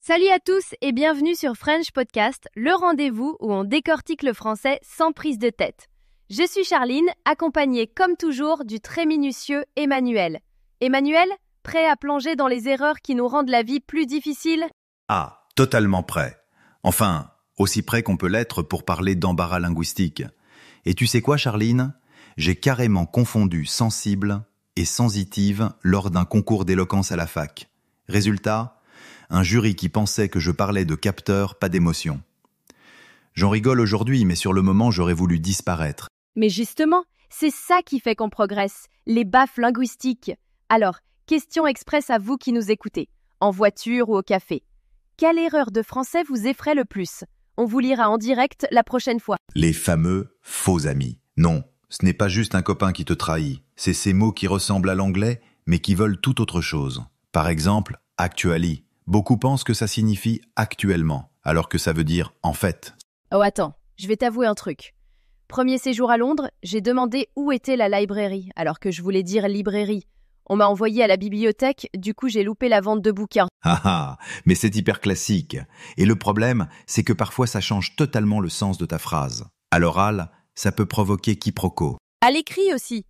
Salut à tous et bienvenue sur French Podcast, le rendez-vous où on décortique le français sans prise de tête. Je suis Charline, accompagnée comme toujours du très minutieux Emmanuel. Emmanuel, prêt à plonger dans les erreurs qui nous rendent la vie plus difficile ? Ah, totalement prêt. Enfin, aussi prêt qu'on peut l'être pour parler d'embarras linguistique. Et tu sais quoi, Charline ? J'ai carrément confondu sensible et sensitive lors d'un concours d'éloquence à la fac. Résultat, un jury qui pensait que je parlais de capteurs, pas d'émotion. J'en rigole aujourd'hui, mais sur le moment, j'aurais voulu disparaître. Mais justement, c'est ça qui fait qu'on progresse, les baffes linguistiques. Alors, question express à vous qui nous écoutez, en voiture ou au café. Quelle erreur de français vous effraie le plus ? On vous lira en direct la prochaine fois. Les fameux faux amis. Non, ce n'est pas juste un copain qui te trahit. C'est ces mots qui ressemblent à l'anglais, mais qui veulent tout autre chose. Par exemple, actually. Beaucoup pensent que ça signifie actuellement, alors que ça veut dire en fait. Oh attends, je vais t'avouer un truc. Premier séjour à Londres, j'ai demandé où était la librairie, alors que je voulais dire librairie. On m'a envoyé à la bibliothèque, du coup j'ai loupé la vente de bouquins. Ah ah, mais c'est hyper classique. Et le problème, c'est que parfois ça change totalement le sens de ta phrase. À l'oral, ça peut provoquer quiproquo. À l'écrit aussi.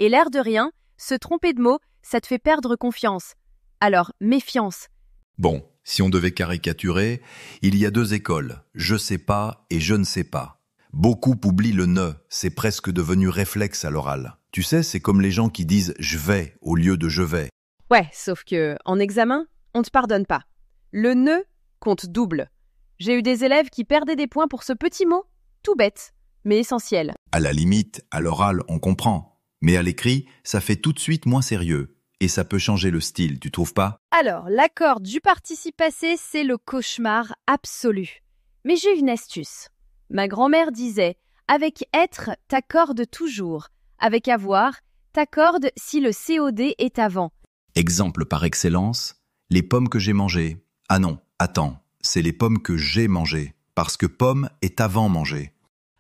Et l'air de rien, se tromper de mots, ça te fait perdre confiance. Alors, méfiance. Bon, si on devait caricaturer, il y a deux écoles, je sais pas et je ne sais pas. Beaucoup oublient le ne, c'est presque devenu réflexe à l'oral. Tu sais, c'est comme les gens qui disent je vais au lieu de je vais. Ouais, sauf que, en examen, on te pardonne pas. Le ne compte double. J'ai eu des élèves qui perdaient des points pour ce petit mot, tout bête, mais essentiel. À la limite, à l'oral, on comprend. Mais à l'écrit, ça fait tout de suite moins sérieux. Et ça peut changer le style, tu trouves pas ? Alors, l'accord du participe passé, c'est le cauchemar absolu. Mais j'ai une astuce. Ma grand-mère disait « Avec être, t'accordes toujours. Avec avoir, t'accordes si le COD est avant. » Exemple par excellence, les pommes que j'ai mangées. Ah non, attends, c'est les pommes que j'ai mangées. Parce que pomme est avant manger.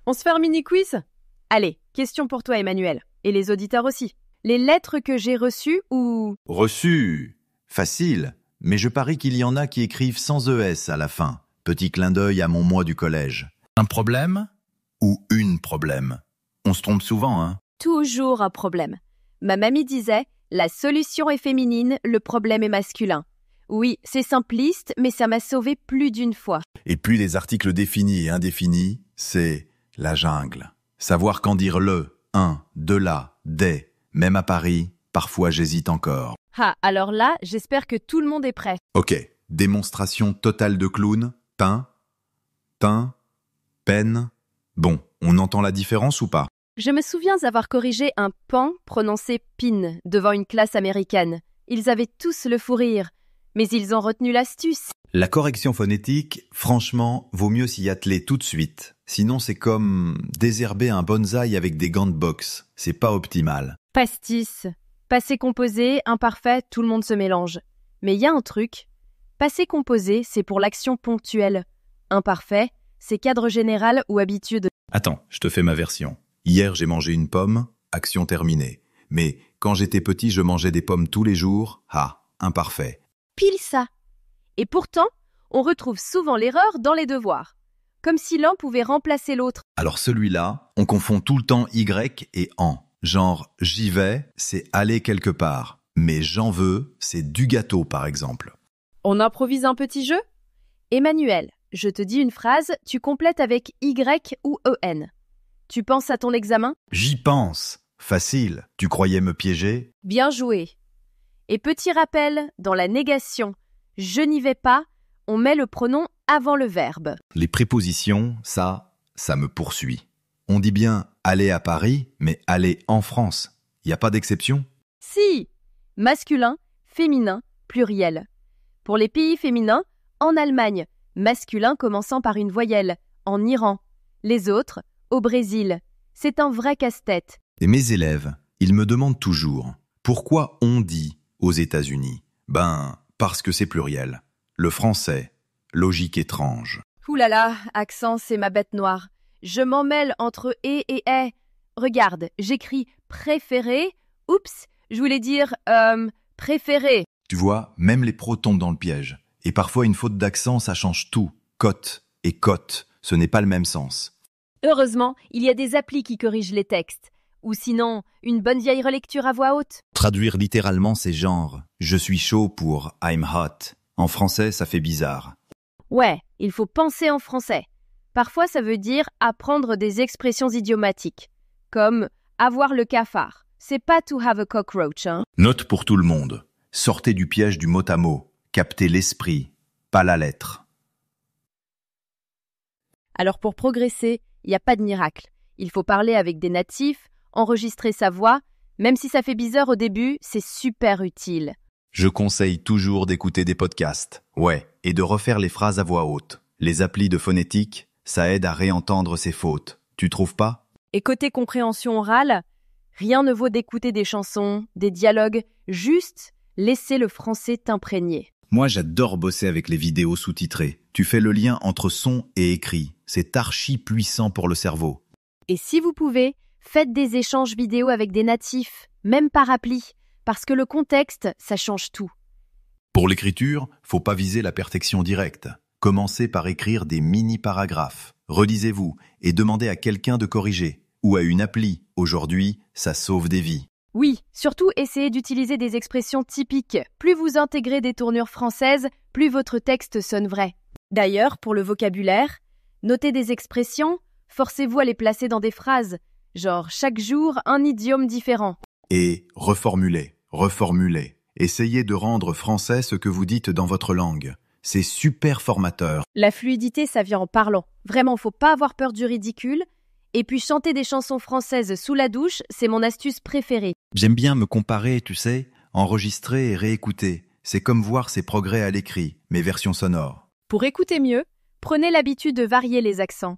On se fait un mini-quiz ? Allez, question pour toi Emmanuel. Et les auditeurs aussi. Les lettres que j'ai reçues ou... Reçu. Facile. Mais je parie qu'il y en a qui écrivent sans ES à la fin. Petit clin d'œil à mon moi du collège. Un problème ? Ou une problème ? On se trompe souvent, hein ? Toujours un problème. Ma mamie disait « La solution est féminine, le problème est masculin ». Oui, c'est simpliste, mais ça m'a sauvé plus d'une fois. Et puis les articles définis et indéfinis, c'est la jungle. Savoir quand dire le, un, de là, des. Même à Paris, parfois j'hésite encore. Ah, alors là, j'espère que tout le monde est prêt. Ok, démonstration totale de clown, pain, teint, peine. Bon, on entend la différence ou pas ? Je me souviens avoir corrigé un pan prononcé pin devant une classe américaine. Ils avaient tous le fou rire, mais ils ont retenu l'astuce. La correction phonétique, franchement, vaut mieux s'y atteler tout de suite. Sinon, c'est comme désherber un bonsaï avec des gants de boxe. C'est pas optimal. Pastis. Passé composé, imparfait, tout le monde se mélange. Mais il y a un truc. Passé composé, c'est pour l'action ponctuelle. Imparfait, c'est cadre général ou habitude. Attends, je te fais ma version. Hier, j'ai mangé une pomme, action terminée. Mais quand j'étais petit, je mangeais des pommes tous les jours. Ah, imparfait. Pile ça. Et pourtant, on retrouve souvent l'erreur dans les devoirs. Comme si l'un pouvait remplacer l'autre. Alors celui-là, on confond tout le temps Y et en. Genre, j'y vais, c'est aller quelque part. Mais j'en veux, c'est du gâteau, par exemple. On improvise un petit jeu ? Emmanuel, je te dis une phrase, tu complètes avec Y ou EN. Tu penses à ton examen ? J'y pense. Facile. Tu croyais me piéger ? Bien joué. Et petit rappel, dans la négation, je n'y vais pas, on met le pronom avant le verbe. Les prépositions, ça me poursuit. On dit bien aller à Paris, mais aller en France. Y a pas d'exception ? Si, masculin, féminin, pluriel. Pour les pays féminins, en Allemagne, masculin commençant par une voyelle, en Iran. Les autres, au Brésil. C'est un vrai casse-tête. Et mes élèves, ils me demandent toujours pourquoi on dit aux États-Unis ? Ben, parce que c'est pluriel. Le français, logique étrange. Ouh là là, accent, c'est ma bête noire. Je m'en mêle entre et est. Regarde, j'écris préféré. Oups, je voulais dire préféré. Tu vois, même les pros tombent dans le piège. Et parfois, une faute d'accent, ça change tout. Cote et cote, ce n'est pas le même sens. Heureusement, il y a des applis qui corrigent les textes. Ou sinon, une bonne vieille relecture à voix haute. Traduire littéralement, c'est genre « je suis chaud » pour « I'm hot ». En français, ça fait bizarre. Ouais, il faut penser en français. Parfois, ça veut dire apprendre des expressions idiomatiques, comme avoir le cafard. C'est pas to have a cockroach, hein. Note pour tout le monde. Sortez du piège du mot à mot. Captez l'esprit, pas la lettre. Alors pour progresser, il n'y a pas de miracle. Il faut parler avec des natifs, enregistrer sa voix. Même si ça fait bizarre au début, c'est super utile. Je conseille toujours d'écouter des podcasts. Ouais, et de refaire les phrases à voix haute. Les applis de phonétique, ça aide à réentendre ses fautes. Tu trouves pas? Et côté compréhension orale, rien ne vaut d'écouter des chansons, des dialogues, juste laisser le français t'imprégner. Moi, j'adore bosser avec les vidéos sous-titrées. Tu fais le lien entre son et écrit. C'est archi puissant pour le cerveau. Et si vous pouvez, faites des échanges vidéo avec des natifs, même par appli, parce que le contexte, ça change tout. Pour l'écriture, faut pas viser la perfection directe. Commencez par écrire des mini-paragraphes. Relisez-vous et demandez à quelqu'un de corriger. Ou à une appli. Aujourd'hui, ça sauve des vies. Oui, surtout essayez d'utiliser des expressions typiques. Plus vous intégrez des tournures françaises, plus votre texte sonne vrai. D'ailleurs, pour le vocabulaire, notez des expressions, forcez-vous à les placer dans des phrases, genre chaque jour un idiome différent. Et reformulez, reformulez. Essayez de rendre français ce que vous dites dans votre langue. C'est super formateur. La fluidité, ça vient en parlant. Vraiment, faut pas avoir peur du ridicule. Et puis chanter des chansons françaises sous la douche, c'est mon astuce préférée. J'aime bien me comparer, tu sais, enregistrer et réécouter. C'est comme voir ses progrès à l'écrit, mes versions sonores. Pour écouter mieux, prenez l'habitude de varier les accents.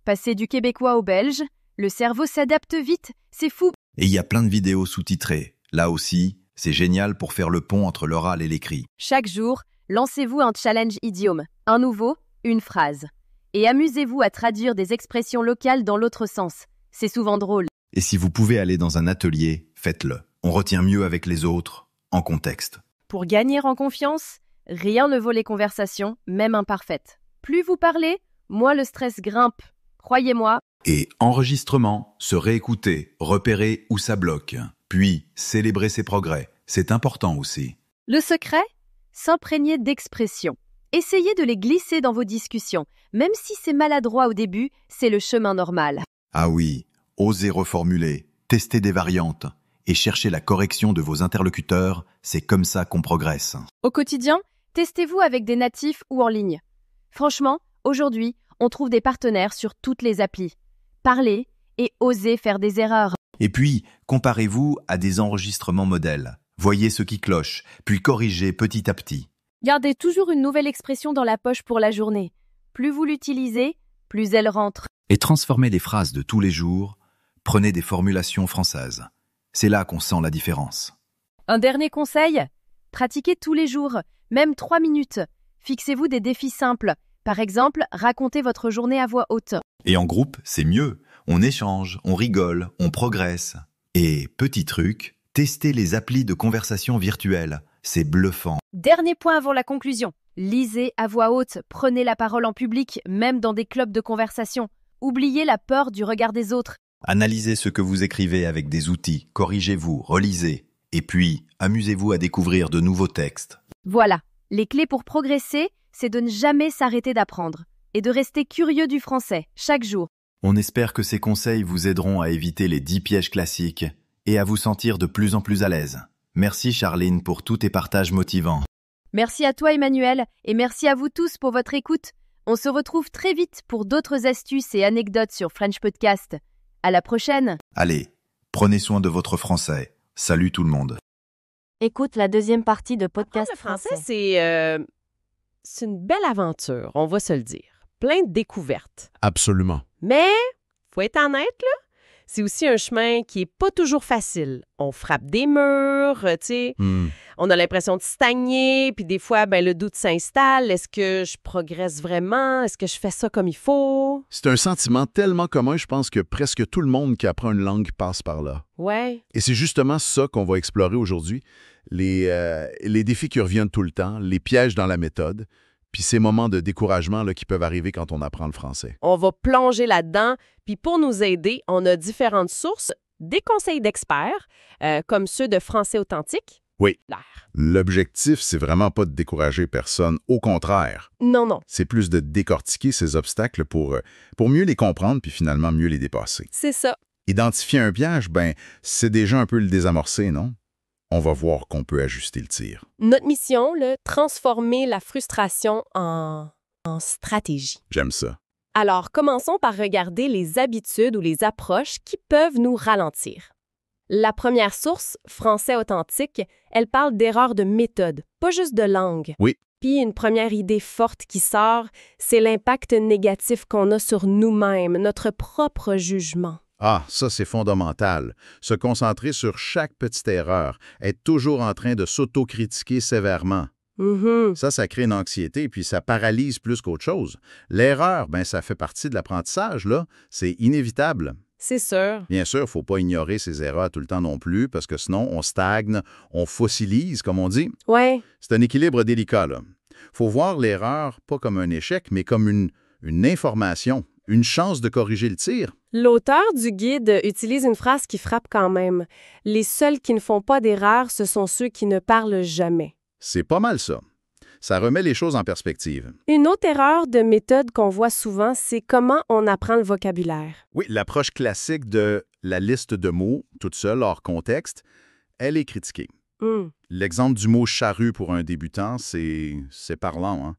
Passez du québécois au belge, le cerveau s'adapte vite, c'est fou. Et il y a plein de vidéos sous-titrées. Là aussi, c'est génial pour faire le pont entre l'oral et l'écrit. Chaque jour, lancez-vous un challenge idiome, un nouveau, une phrase. Et amusez-vous à traduire des expressions locales dans l'autre sens. C'est souvent drôle. Et si vous pouvez aller dans un atelier, faites-le. On retient mieux avec les autres, en contexte. Pour gagner en confiance, rien ne vaut les conversations, même imparfaites. Plus vous parlez, moins le stress grimpe. Croyez-moi. Et enregistrement, se réécouter, repérer où ça bloque. Puis, célébrer ses progrès. C'est important aussi. Le secret? S'imprégner d'expressions. Essayez de les glisser dans vos discussions. Même si c'est maladroit au début, c'est le chemin normal. Ah oui, osez reformuler, tester des variantes et chercher la correction de vos interlocuteurs, c'est comme ça qu'on progresse. Au quotidien, testez-vous avec des natifs ou en ligne. Franchement, aujourd'hui, on trouve des partenaires sur toutes les applis. Parlez et osez faire des erreurs. Et puis, comparez-vous à des enregistrements modèles. Voyez ce qui cloche, puis corrigez petit à petit. Gardez toujours une nouvelle expression dans la poche pour la journée. Plus vous l'utilisez, plus elle rentre. Et transformez les phrases de tous les jours, prenez des formulations françaises. C'est là qu'on sent la différence. Un dernier conseil? Pratiquez tous les jours, même 3 minutes. Fixez-vous des défis simples. Par exemple, racontez votre journée à voix haute. Et en groupe, c'est mieux. On échange, on rigole, on progresse. Et petit truc, testez les applis de conversation virtuelle. C'est bluffant. Dernier point avant la conclusion. Lisez à voix haute, prenez la parole en public, même dans des clubs de conversation. Oubliez la peur du regard des autres. Analysez ce que vous écrivez avec des outils, corrigez-vous, relisez. Et puis, amusez-vous à découvrir de nouveaux textes. Voilà, les clés pour progresser, c'est de ne jamais s'arrêter d'apprendre et de rester curieux du français, chaque jour. On espère que ces conseils vous aideront à éviter les 10 pièges classiques et à vous sentir de plus en plus à l'aise. Merci Charline pour tous tes partages motivants. Merci à toi Emmanuel et merci à vous tous pour votre écoute. On se retrouve très vite pour d'autres astuces et anecdotes sur French Podcast. À la prochaine. Allez, prenez soin de votre français. Salut tout le monde. Écoute la deuxième partie de Podcast Le français, c'est une belle aventure, on va se le dire. Plein de découvertes. Absolument. Mais, faut être honnête, là, c'est aussi un chemin qui est pas toujours facile. On frappe des murs, tu sais. On a l'impression de stagner, puis des fois, le doute s'installe. Est-ce que je progresse vraiment? Est-ce que je fais ça comme il faut? C'est un sentiment tellement commun, je pense que presque tout le monde qui apprend une langue passe par là. Ouais. Et c'est justement ça qu'on va explorer aujourd'hui. Les défis qui reviennent tout le temps, les pièges dans la méthode, puis ces moments de découragement là, qui peuvent arriver quand on apprend le français. On va plonger là-dedans, puis pour nous aider, on a différentes sources, des conseils d'experts, comme ceux de Français Authentique. Oui. L'air. L'objectif, c'est vraiment pas de décourager personne, au contraire. Non. C'est plus de décortiquer ces obstacles pour mieux les comprendre puis finalement mieux les dépasser. C'est ça. Identifier un piège, c'est déjà un peu le désamorcer, non? On va voir qu'on peut ajuster le tir. Notre mission, transformer la frustration en stratégie. J'aime ça. Alors, commençons par regarder les habitudes ou les approches qui peuvent nous ralentir. La première source, Français Authentique, elle parle d'erreurs de méthode, pas juste de langue. Oui. Puis une première idée forte qui sort, c'est l'impact négatif qu'on a sur nous-mêmes, notre propre jugement. Ah, ça c'est fondamental. Se concentrer sur chaque petite erreur, être toujours en train de s'autocritiquer sévèrement. Ça crée une anxiété, puis ça paralyse plus qu'autre chose. L'erreur, ça fait partie de l'apprentissage, là. C'est inévitable. C'est sûr. Bien sûr, il ne faut pas ignorer ces erreurs tout le temps non plus, parce que sinon, on stagne, on fossilise, comme on dit. Ouais. C'est un équilibre délicat, là. Faut voir l'erreur pas comme un échec, mais comme une information, une chance de corriger le tir. L'auteur du guide utilise une phrase qui frappe quand même. « Les seuls qui ne font pas d'erreur, ce sont ceux qui ne parlent jamais. » C'est pas mal ça. Ça remet les choses en perspective. Une autre erreur de méthode qu'on voit souvent, c'est comment on apprend le vocabulaire. Oui, l'approche classique de la liste de mots, toute seule, hors contexte, elle est critiquée. L'exemple du mot « charrue » pour un débutant, c'est parlant, hein?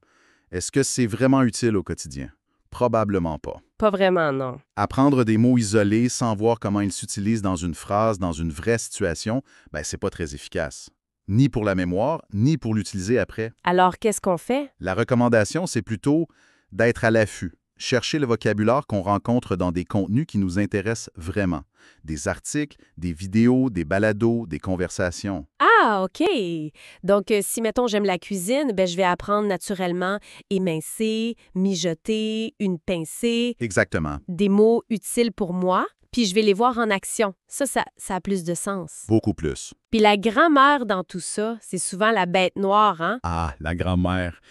Est-ce que c'est vraiment utile au quotidien? Probablement pas. Pas vraiment, non. Apprendre des mots isolés sans voir comment ils s'utilisent dans une phrase, dans une vraie situation, c'est pas très efficace. Ni pour la mémoire, ni pour l'utiliser après. Alors, qu'est-ce qu'on fait? La recommandation, c'est plutôt d'être à l'affût. Chercher le vocabulaire qu'on rencontre dans des contenus qui nous intéressent vraiment. Des articles, des vidéos, des balados, des conversations. Ah, OK. Donc, si, mettons, j'aime la cuisine, je vais apprendre naturellement émincer, mijoter, une pincée. Exactement. Des mots utiles pour moi, puis je vais les voir en action. Ça a plus de sens. Beaucoup plus. Puis la grammaire dans tout ça, c'est souvent la bête noire, hein? Ah, la grammaire.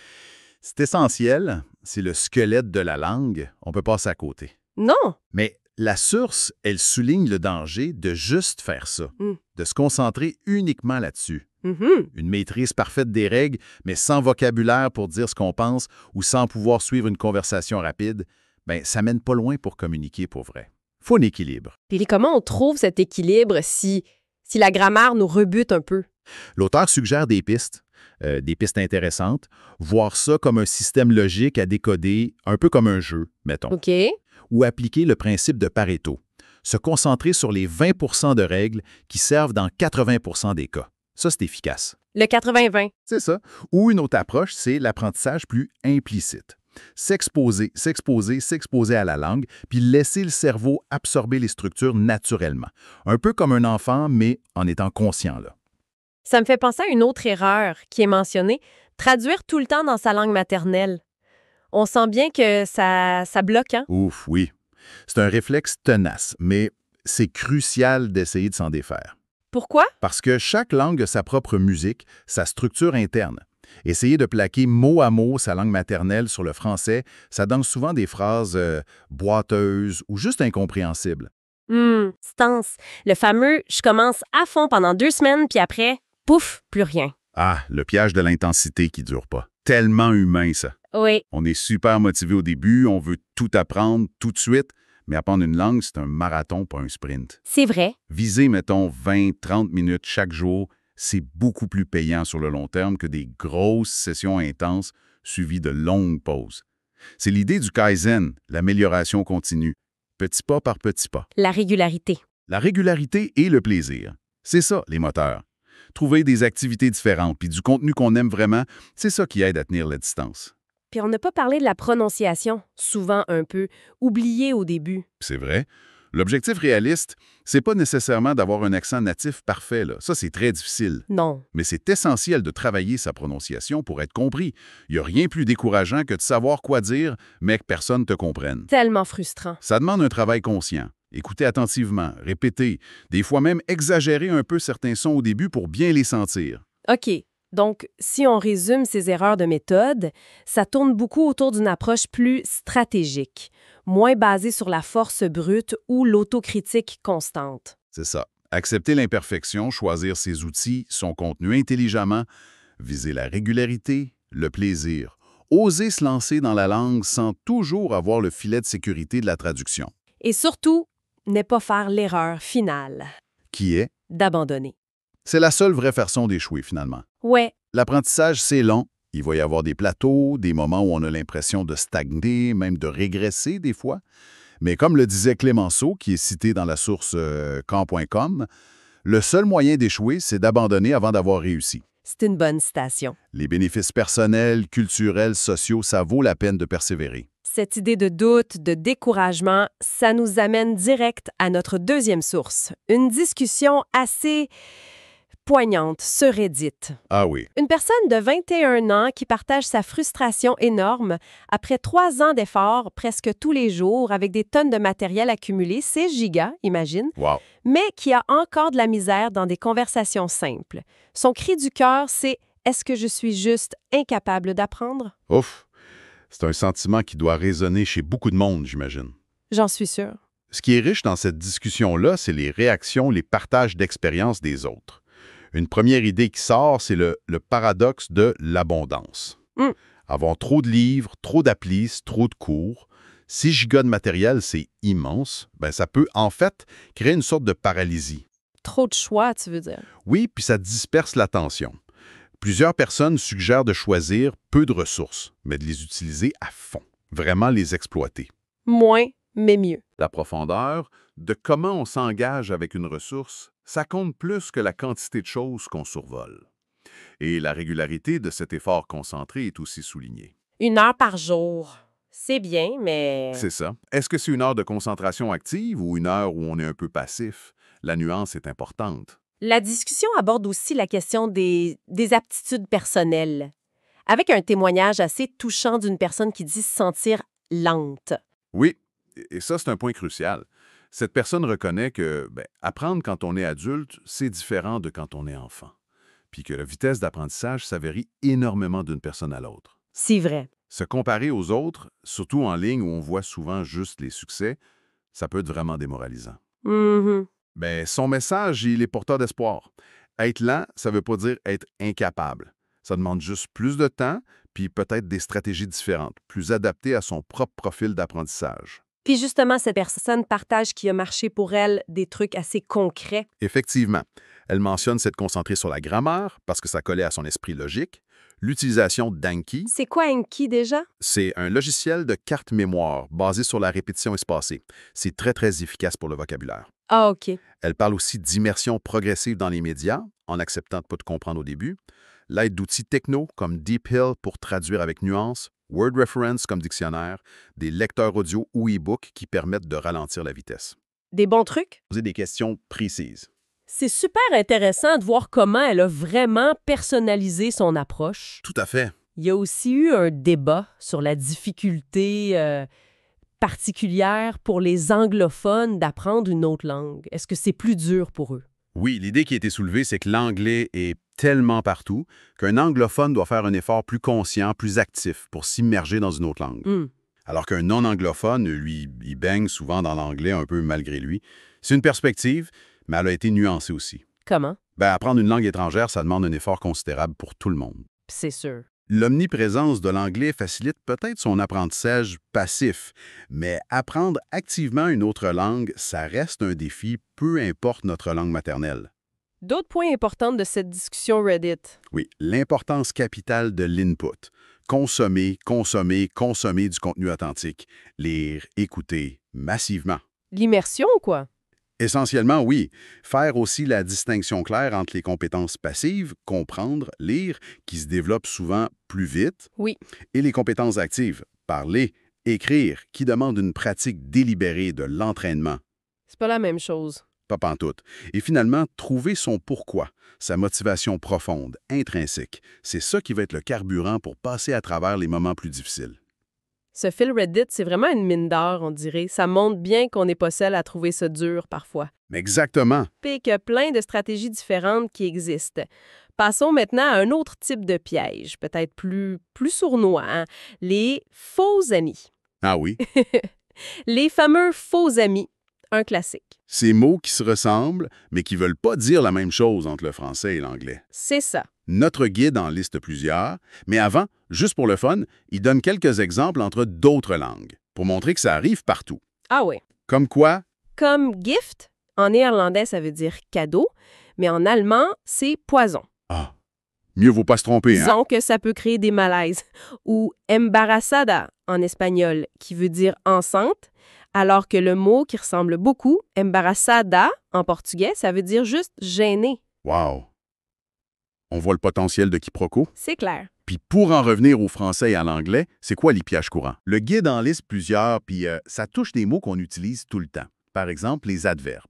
C'est essentiel, c'est le squelette de la langue, on peut passer à côté. Non! Mais la source, elle souligne le danger de juste faire ça, de se concentrer uniquement là-dessus. Une maîtrise parfaite des règles, mais sans vocabulaire pour dire ce qu'on pense ou sans pouvoir suivre une conversation rapide, ça mène pas loin pour communiquer pour vrai. Faut un équilibre. Puis comment on trouve cet équilibre si la grammaire nous rebute un peu? L'auteur suggère des pistes intéressantes, voir ça comme un système logique à décoder, un peu comme un jeu, mettons. OK. Ou appliquer le principe de Pareto, se concentrer sur les 20 de règles qui servent dans 80 des cas. Ça, c'est efficace. Le 80-20. C'est ça. Ou une autre approche, c'est l'apprentissage plus implicite. S'exposer à la langue, puis laisser le cerveau absorber les structures naturellement. Un peu comme un enfant, mais en étant conscient, là. Ça me fait penser à une autre erreur qui est mentionnée, traduire tout le temps dans sa langue maternelle. On sent bien que ça bloque, hein? Ouf, oui. C'est un réflexe tenace, mais c'est crucial d'essayer de s'en défaire. Pourquoi? Parce que chaque langue a sa propre musique, sa structure interne. Essayer de plaquer mot à mot sa langue maternelle sur le français, ça donne souvent des phrases boiteuses ou juste incompréhensibles. Stance. Le fameux « je commence à fond pendant 2 semaines, puis après, pouf, plus rien ». Ah, le piège de l'intensité qui dure pas. Tellement humain, ça. Oui. On est super motivé au début, on veut tout apprendre tout de suite, mais apprendre une langue, c'est un marathon, pas un sprint. C'est vrai. Viser, mettons, 20-30 minutes chaque jour, c'est beaucoup plus payant sur le long terme que des grosses sessions intenses suivies de longues pauses. C'est l'idée du Kaizen, l'amélioration continue, petit pas par petit pas. La régularité. La régularité et le plaisir. C'est ça, les moteurs. Trouver des activités différentes puis du contenu qu'on aime vraiment, c'est ça qui aide à tenir la distance. Puis on n'a pas parlé de la prononciation, souvent un peu oubliée au début. C'est vrai. L'objectif réaliste, c'est pas nécessairement d'avoir un accent natif parfait, là. Ça, c'est très difficile. Non. Mais c'est essentiel de travailler sa prononciation pour être compris. Il n'y a rien de plus décourageant que de savoir quoi dire, mais que personne ne te comprenne. Tellement frustrant. Ça demande un travail conscient. Écouter attentivement, répéter, des fois même exagérer un peu certains sons au début pour bien les sentir. OK. Donc, si on résume ces erreurs de méthode, ça tourne beaucoup autour d'une approche plus stratégique, moins basée sur la force brute ou l'autocritique constante. C'est ça. Accepter l'imperfection, choisir ses outils, son contenu intelligemment, viser la régularité, le plaisir. Oser se lancer dans la langue sans toujours avoir le filet de sécurité de la traduction. Et surtout, ne pas faire l'erreur finale. Qui est? D'abandonner. C'est la seule vraie façon d'échouer, finalement. Ouais. L'apprentissage, c'est long. Il va y avoir des plateaux, des moments où on a l'impression de stagner, même de régresser des fois. Mais comme le disait Clémenceau, qui est cité dans la source camp.com, le seul moyen d'échouer, c'est d'abandonner avant d'avoir réussi. C'est une bonne citation. Les bénéfices personnels, culturels, sociaux, ça vaut la peine de persévérer. Cette idée de doute, de découragement, ça nous amène direct à notre deuxième source. Une discussion assez poignante sur Reddit. Ah oui. Une personne de 21 ans qui partage sa frustration énorme après 3 ans d'efforts presque tous les jours avec des tonnes de matériel accumulé, 6 gigas, imagine, Wow. mais qui a encore de la misère dans des conversations simples. Son cri du cœur, c'est « Est-ce que je suis juste incapable d'apprendre? » Ouf. C'est un sentiment qui doit résonner chez beaucoup de monde, j'imagine. J'en suis sûre. Ce qui est riche dans cette discussion-là, c'est les réactions, les partages d'expériences des autres. Une première idée qui sort, c'est le paradoxe de l'abondance. Avoir trop de livres, trop d'applis, trop de cours, 6 gigas de matériel, c'est immense, ça peut en fait créer une sorte de paralysie. Trop de choix, tu veux dire? Oui, puis ça disperse l'attention. Plusieurs personnes suggèrent de choisir peu de ressources, mais de les utiliser à fond, vraiment les exploiter. Moins, mais mieux. La profondeur de comment on s'engage avec une ressource, ça compte plus que la quantité de choses qu'on survole. Et la régularité de cet effort concentré est aussi soulignée. 1 heure par jour. C'est bien, mais... C'est ça. Est-ce que c'est 1 heure de concentration active ou 1 heure où on est un peu passif? La nuance est importante. La discussion aborde aussi la question des aptitudes personnelles, avec un témoignage assez touchant d'une personne qui dit se sentir lente. Oui, et ça, c'est un point crucial. Cette personne reconnaît que apprendre quand on est adulte, c'est différent de quand on est enfant. Puis que la vitesse d'apprentissage, ça varie énormément d'une personne à l'autre. C'est vrai. Se comparer aux autres, surtout en ligne où on voit souvent juste les succès, ça peut être vraiment démoralisant. Son message, il est porteur d'espoir. Être lent, ça ne veut pas dire être incapable. Ça demande juste plus de temps, puis peut-être des stratégies différentes, plus adaptées à son propre profil d'apprentissage. Puis justement, cette personne partage qui a marché pour elle des trucs assez concrets. Effectivement, elle mentionne s'être concentrée sur la grammaire parce que ça collait à son esprit logique, l'utilisation d'Anki. C'est quoi Anki déjà? C'est un logiciel de carte mémoire basé sur la répétition espacée. C'est très, très efficace pour le vocabulaire. Ah, OK. Elle parle aussi d'immersion progressive dans les médias, en acceptant de ne pas tout comprendre au début, l'aide d'outils techno comme DeepL pour traduire avec nuance, Word Reference comme dictionnaire, des lecteurs audio ou e-book qui permettent de ralentir la vitesse. Des bons trucs? Poser des questions précises. C'est super intéressant de voir comment elle a vraiment personnalisé son approche. Tout à fait. Il y a aussi eu un débat sur la difficulté particulière pour les anglophones d'apprendre une autre langue. Est-ce que c'est plus dur pour eux? Oui, l'idée qui a été soulevée, c'est que l'anglais est tellement partout qu'un anglophone doit faire un effort plus conscient, plus actif pour s'immerger dans une autre langue. Alors qu'un non-anglophone, lui, il baigne souvent dans l'anglais un peu malgré lui. C'est une perspective, mais elle a été nuancée aussi. Comment? Apprendre une langue étrangère, ça demande un effort considérable pour tout le monde. C'est sûr. L'omniprésence de l'anglais facilite peut-être son apprentissage passif, mais apprendre activement une autre langue, ça reste un défi, peu importe notre langue maternelle. D'autres points importants de cette discussion Reddit. Oui, l'importance capitale de l'input. Consommer, consommer, consommer du contenu authentique. Lire, écouter, massivement. L'immersion, quoi? Essentiellement, oui. Faire aussi la distinction claire entre les compétences passives, comprendre, lire, qui se développent souvent plus vite, Oui. et les compétences actives, parler, écrire, qui demandent une pratique délibérée de l'entraînement. C'est pas la même chose. Pas pantoute. Et finalement, trouver son pourquoi, sa motivation profonde, intrinsèque. C'est ça qui va être le carburant pour passer à travers les moments plus difficiles. Ce fil Reddit, c'est vraiment une mine d'or, on dirait. Ça montre bien qu'on n'est pas seul à trouver ça dur parfois. Exactement. Puis qu'il y a plein de stratégies différentes qui existent. Passons maintenant à un autre type de piège, peut-être plus sournois, hein? Les faux amis. Ah oui? Les fameux faux amis, un classique. Ces mots qui se ressemblent, mais qui veulent pas dire la même chose entre le français et l'anglais. C'est ça. Notre guide en liste plusieurs, mais avant, juste pour le fun, il donne quelques exemples entre d'autres langues, pour montrer que ça arrive partout. Ah oui. Comme quoi? Comme gift, en néerlandais, ça veut dire cadeau, mais en allemand, c'est poison. Ah, mieux vaut pas se tromper, hein? Disons que ça peut créer des malaises. Ou embarazada en espagnol, qui veut dire enceinte, alors que le mot qui ressemble beaucoup, embarazada en portugais, ça veut dire juste gêné. Wow! On voit le potentiel de quiproquo. C'est clair. Puis pour en revenir au français et à l'anglais, c'est quoi les pièges courants? Le guide en liste plusieurs, puis ça touche des mots qu'on utilise tout le temps. Par exemple, les adverbes.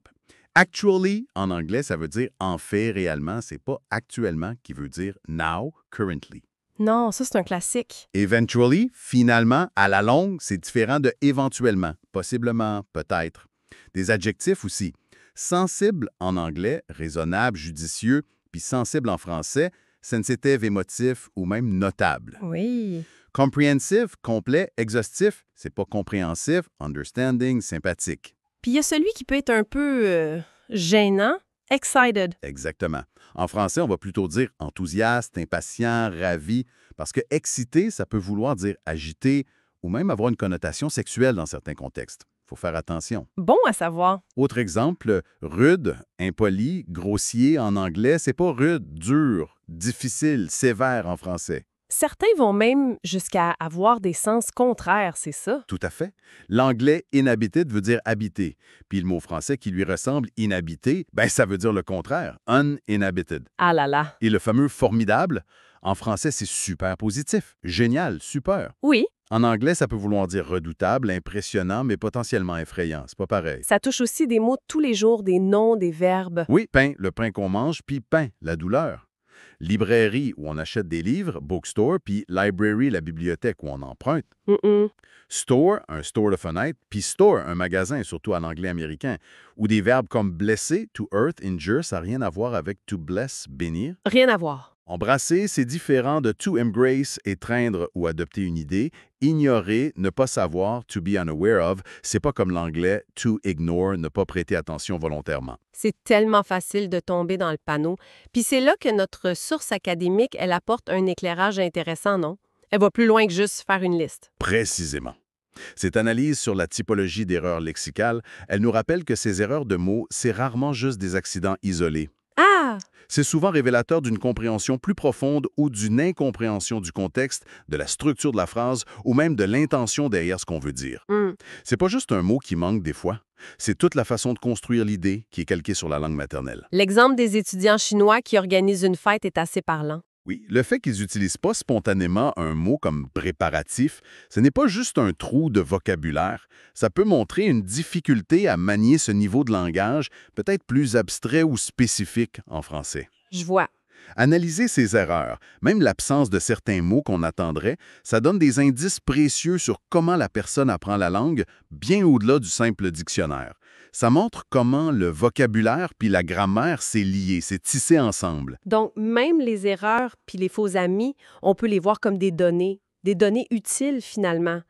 Actually, en anglais, ça veut dire en fait, réellement. C'est pas actuellement qui veut dire now, currently. Non, ça c'est un classique. Eventually, finalement, à la longue, c'est différent de éventuellement, possiblement, peut-être. Des adjectifs aussi. Sensible en anglais, raisonnable, judicieux, puis sensible en français, sensitive, émotif ou même notable. Oui. Comprehensive, complet, exhaustif, c'est pas compréhensif, understanding, sympathique. Puis il y a celui qui peut être un peu gênant, excited. Exactement. En français, on va plutôt dire enthousiaste, impatient, ravi, parce que excité, ça peut vouloir dire agité ou même avoir une connotation sexuelle dans certains contextes. Faut faire attention. Bon à savoir. Autre exemple, rude, impoli, grossier en anglais, c'est pas rude, dur, difficile, sévère en français. Certains vont même jusqu'à avoir des sens contraires, c'est ça? Tout à fait. L'anglais inhabited veut dire habité, puis le mot français qui lui ressemble, inhabité, ça veut dire le contraire, uninhabited. Ah là là. Et le fameux formidable, en français, c'est super positif, génial, super. Oui. En anglais, ça peut vouloir dire redoutable, impressionnant, mais potentiellement effrayant. C'est pas pareil. Ça touche aussi des mots de tous les jours, des noms, des verbes. Oui, pain, le pain qu'on mange, puis pain, la douleur. Librairie, où on achète des livres, bookstore, puis library, la bibliothèque, où on emprunte. Store, un store de fenêtre, puis store, un magasin, surtout en anglais américain, ou des verbes comme blesser, to hurt, injure, ça n'a rien à voir avec to bless, bénir. Rien à voir. Embrasser, c'est différent de to embrace, étreindre ou adopter une idée. Ignorer, ne pas savoir, to be unaware of, c'est pas comme l'anglais to ignore, ne pas prêter attention volontairement. C'est tellement facile de tomber dans le panneau. Puis c'est là que notre source académique, elle apporte un éclairage intéressant, non? Elle va plus loin que juste faire une liste. Précisément. Cette analyse sur la typologie d'erreurs lexicales, elle nous rappelle que ces erreurs de mots, c'est rarement juste des accidents isolés. Ah! C'est souvent révélateur d'une compréhension plus profonde ou d'une incompréhension du contexte, de la structure de la phrase ou même de l'intention derrière ce qu'on veut dire. C'est pas juste un mot qui manque des fois, c'est toute la façon de construire l'idée qui est calquée sur la langue maternelle. L'exemple des étudiants chinois qui organisent une fête est assez parlant. Oui, le fait qu'ils n'utilisent pas spontanément un mot comme préparatif, ce n'est pas juste un trou de vocabulaire. Ça peut montrer une difficulté à manier ce niveau de langage, peut-être plus abstrait ou spécifique en français. Je vois. Analyser ces erreurs, même l'absence de certains mots qu'on attendrait, ça donne des indices précieux sur comment la personne apprend la langue, bien au-delà du simple dictionnaire. Ça montre comment le vocabulaire puis la grammaire, c'est lié, c'est tissé ensemble. Donc, même les erreurs puis les faux amis, on peut les voir comme des données utiles finalement,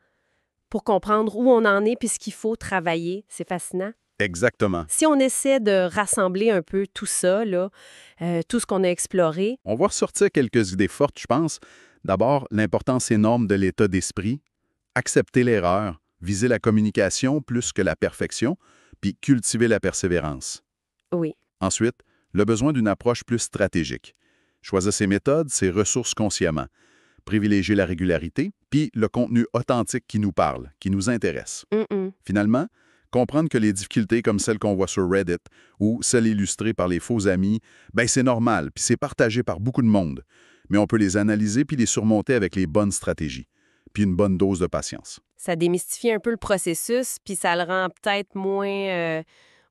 pour comprendre où on en est puis ce qu'il faut travailler. C'est fascinant. Exactement. Si on essaie de rassembler un peu tout ça, tout ce qu'on a exploré... On va ressortir quelques idées fortes, je pense. D'abord, l'importance énorme de l'état d'esprit, accepter l'erreur, viser la communication plus que la perfection, puis cultiver la persévérance. Oui. Ensuite, le besoin d'une approche plus stratégique. Choisir ses méthodes, ses ressources consciemment. Privilégier la régularité, puis le contenu authentique qui nous parle, qui nous intéresse. Finalement, comprendre que les difficultés comme celles qu'on voit sur Reddit ou celles illustrées par les faux amis, c'est normal, puis c'est partagé par beaucoup de monde. Mais on peut les analyser puis les surmonter avec les bonnes stratégies, puis une bonne dose de patience. Ça démystifie un peu le processus, puis ça le rend peut-être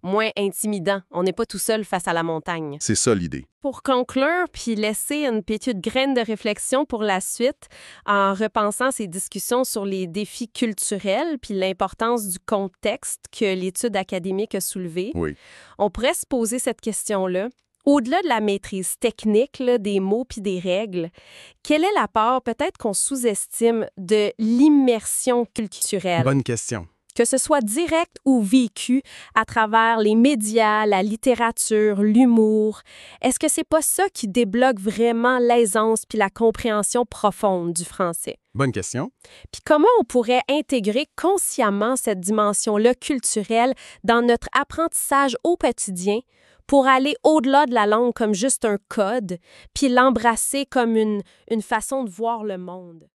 moins intimidant. On n'est pas tout seul face à la montagne. C'est ça l'idée. Pour conclure, puis laisser une petite graine de réflexion pour la suite, en repensant ces discussions sur les défis culturels puis l'importance du contexte que l'étude académique a soulevé, Oui. on pourrait se poser cette question-là. Au-delà de la maîtrise technique là, des mots puis des règles, quelle est la part, peut-être qu'on sous-estime, de l'immersion culturelle? Bonne question. Que ce soit direct ou vécu à travers les médias, la littérature, l'humour, est-ce que c'est pas ça qui débloque vraiment l'aisance puis la compréhension profonde du français? Bonne question. Puis comment on pourrait intégrer consciemment cette dimension-là culturelle dans notre apprentissage au quotidien pour aller au-delà de la langue comme juste un code, puis l'embrasser comme une façon de voir le monde?